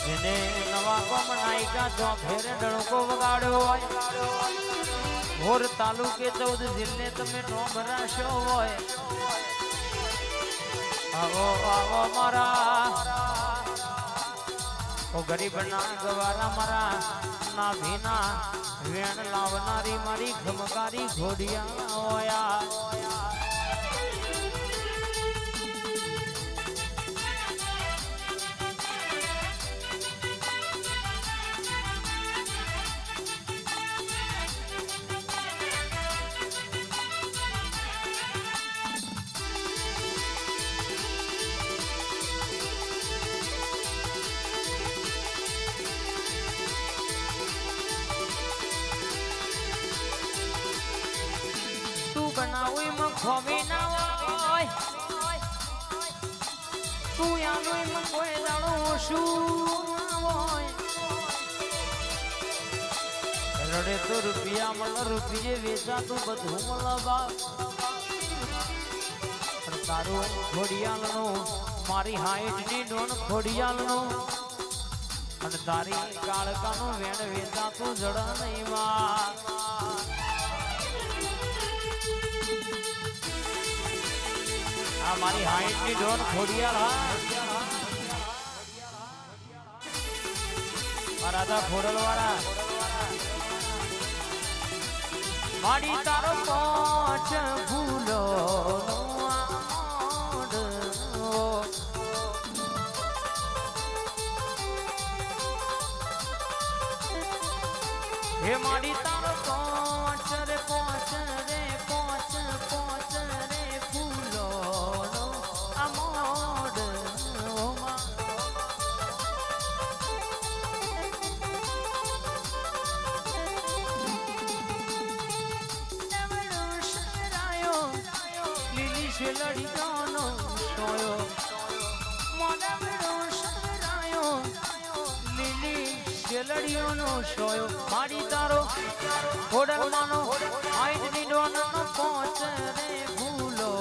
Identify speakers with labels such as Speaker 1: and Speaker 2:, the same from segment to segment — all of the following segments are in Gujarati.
Speaker 1: જેને નવા કોમ નાયકા જો ફેરે ડણકો વગાડ્યો હોય ભોર તાલુકે 14 જિલ્લે તમે નો ભરાશો હોય આવો આવો મારા ઓ ગરીબના ગવારા મારા ના ભીના વેણ લાવનારી મારી ખમકારી ઘોડિયા ઓયા બનાવી માં ખોમી ના હોય તું આનું માં કોઈ દાડો શું હોય રડે તો રૂપિયા મળે રૂપિયે વેચા તું બધું મળે બાપ તારું ખોડિયાલનું મારી હાઈટ ની ડોન ખોડિયાલનું અને તારી કાળકાનું વેણ વેચા તું જડા નહીં માં મારી હાઈટ ની ડોન ખોડિયાળ રાજા ખોડલ વાળા મારી તારો પોચ ભૂલો હે મારી તારો પોચ રે પોચ રે પોચ પોચ રે ફૂલો લડીનો સોયો મોને મેળો શરાયો લીલી શેલડીઓનો સોયો મારી તારો ખોડલ માનો આઈટ ની ડોનો પહોંચ રે ભૂલો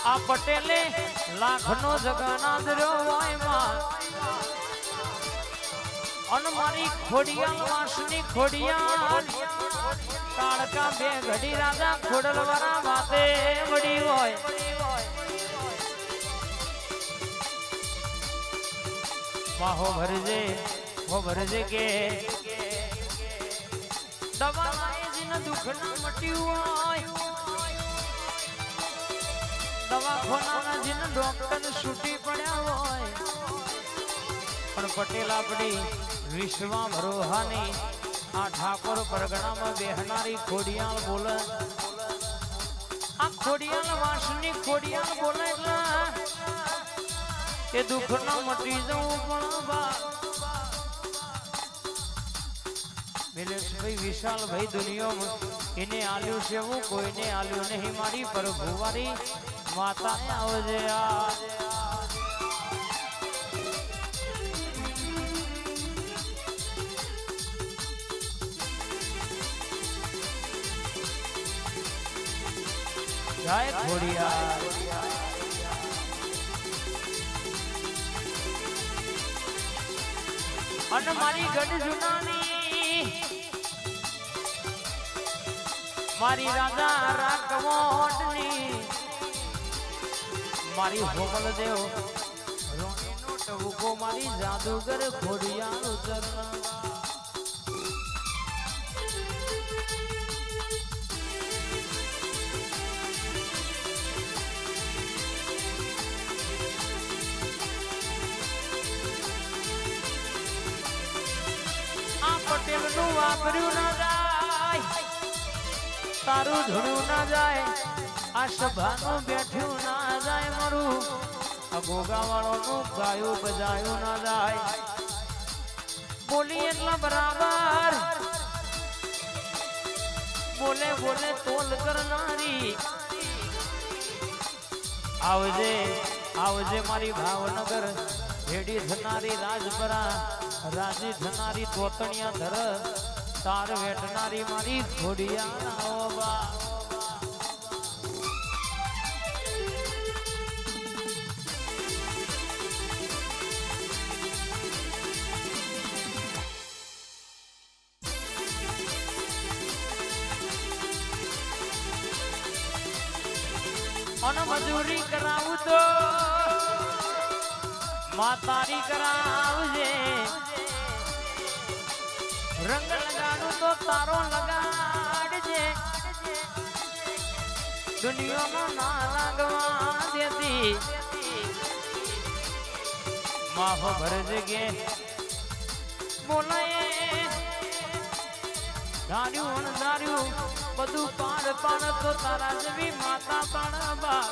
Speaker 1: આ પટેલે લાખનો જગાના દ્ર્યો વાયમાં અન મારી ખોડિયાલ વાસની ખોડિયાલ કાળકા બે ઘડી રાજા ખોડલવાળા વાતે વડી હોય માહો ભરજે કે દવા લાય જીને દુઃખ ના મટ્યું હોય દવાખાના જીને ડોક્ટર છૂટી પડ્યા હોય પણ પટેલ આપણી વિશ્વા ભરોહાની આ ઠાકોર પરગણામાં બેહનારી ખોડિયાલ બોલે આ ખોડિયાલ વાસની ખોડિયાલ બોલે એટલે એ દુઃખ ન મટી જવું પણ બા મિલેશભાઈ વિશાલભાઈ દુનિયામાં એને આલ્યું છે હું કોઈને આલ્યું નહીં મારી પ્રભુવારી માતા આવજે આ જય ખોડિયાર અને મારી ગઢ જુનાની મારી રાજા રાખવોટની મારી હોમલ દેવ રોણીનો ટવકો મારી જાદુગર ખોડિયાર ઉતરના પટેલ નું વાપર્યું ના જાય તારું ધૂણું ના જાય આ સભાનું બેઠ્યું ના જાય મારું આ ગોગા વાળો નું ગાયું બજાયું ના જાય બોલી એટલા બરાબર બોલે બોલે તોલ કરનારી આવજે આવજે મારી ભાવનગર ભેડી થનારી રાજપરા રાજી થનારી તોતણિયા ધર તાર વેટનારી મારી ઘોડિયા બા મજૂરી કરાવું તો માતારી કરાવજે રંગ લગાડું તો તારો લગાડજે દુનિયામાં ના લાગવા દેતી માફ ભરજગે બોલાય ધાર્યું અણધાર્યું બધું પાડ પાડ તો તારા જેવી માતા પાડ બા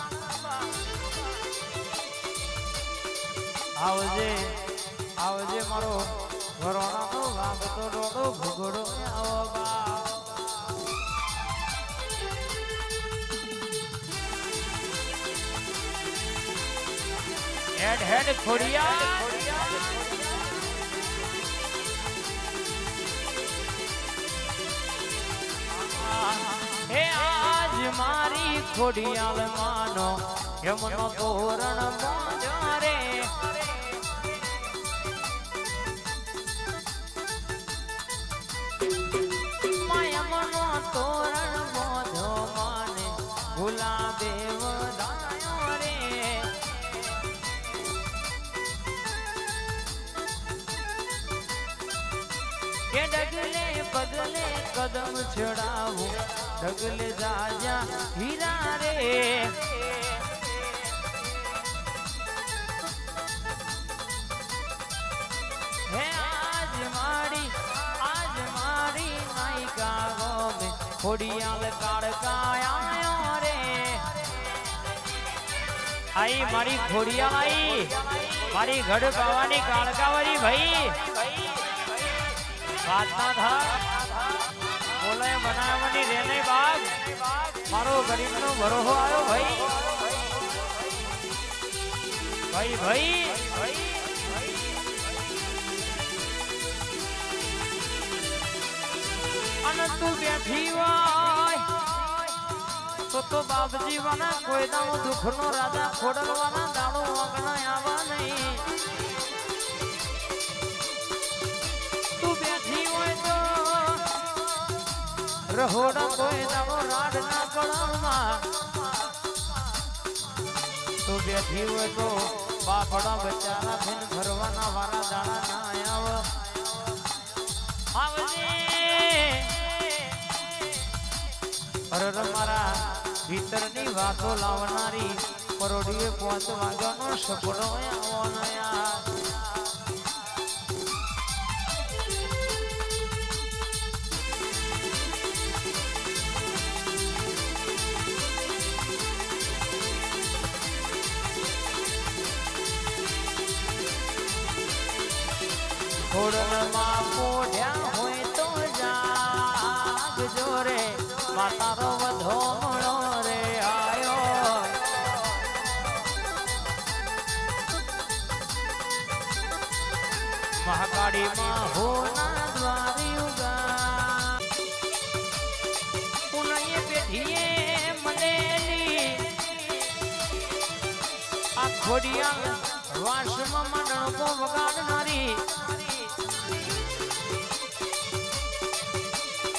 Speaker 1: આવજે આવજે મારો ઘરોણાનો વાગતો ડોડો ભૂગોડો આવો બા હેડ હેડ ખોડિયા હે આજ મારી ખોડિયાલ માનો યમનો તોરણ મોજો રે માયમનો તોરણ મોજો માને ગુલાબે વદાયો રે કે ડગલે બદલે કદમ છડાવું ડગલે જાજા હીરા રે હે આજ મારી નાયકા ગોમે ખોડિયાલ કાળકાયો રે આઈ મારી ખોડિયાલ આઈ મારી ગઢ પાવાની કાળકાવાળી ભાઈ વાત ના થા બોલે બનાવવાની રેને બાગ મારો ગરીબનો ભરોસો આવ્યો ભાઈ ભાઈ ભાઈ અને તું બેઠી હોય તો બાપજી વાના કોઈ દાણો દુઃખનો રાજા ખોડલવાના દાણો વાગણા આવા નહીં તું બેઠી હોય તો રહોડા કોઈ દાડો રાડ ના કળામાં તું બેઠી હોય તો બાપડા બચારા થઈને ફરવાના વારા દાડા ના આવજે અરે મારા ભીતરની વાતો લાવનારી પરોડીએ 5 વાગ્યાનો સપનો આવવાનો યાર ખોડલમાં પોઢ્યા હોય તો જાગજો રે માતારો વધો મળો રે આયો મહાકાળીમાં હોના દ્વારી ઉગા પુનયે પેઢીએ મનેલી આ ખોડિયા વાસમાં મંડળકો વગાડનારી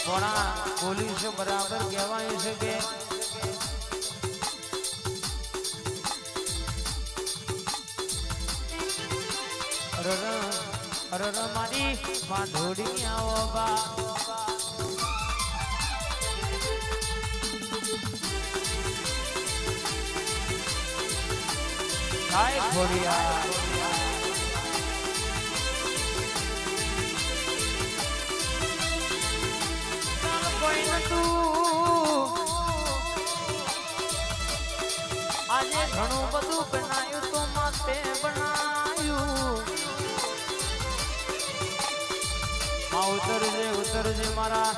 Speaker 1: ઘોડા પોલીસ બરાબર કહેવાય છે કે અરર મારી બાંધોડી આવો બા કાય ઘોડિયા આજે ઘણું બધું બનાવ્યું તો માતે બનાવ્યું ઉતરજે મારા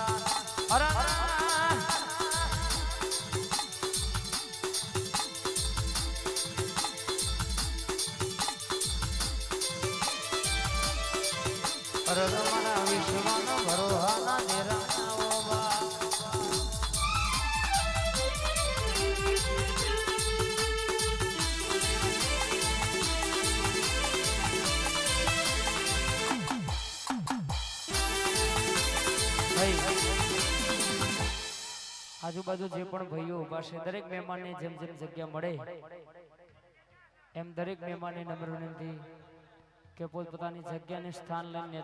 Speaker 1: અરે મારા વિશ્વનો ભરોહાના આજુબાજુ જે પણ ભાઈઓ ઊભા છે દરેક મહેમાનને જેમ જેમ જગ્યા મળે એમ દરેક મહેમાનને નમ્ર વિનંતી કે પોતપોતાની જગ્યાને સ્થાન લઈને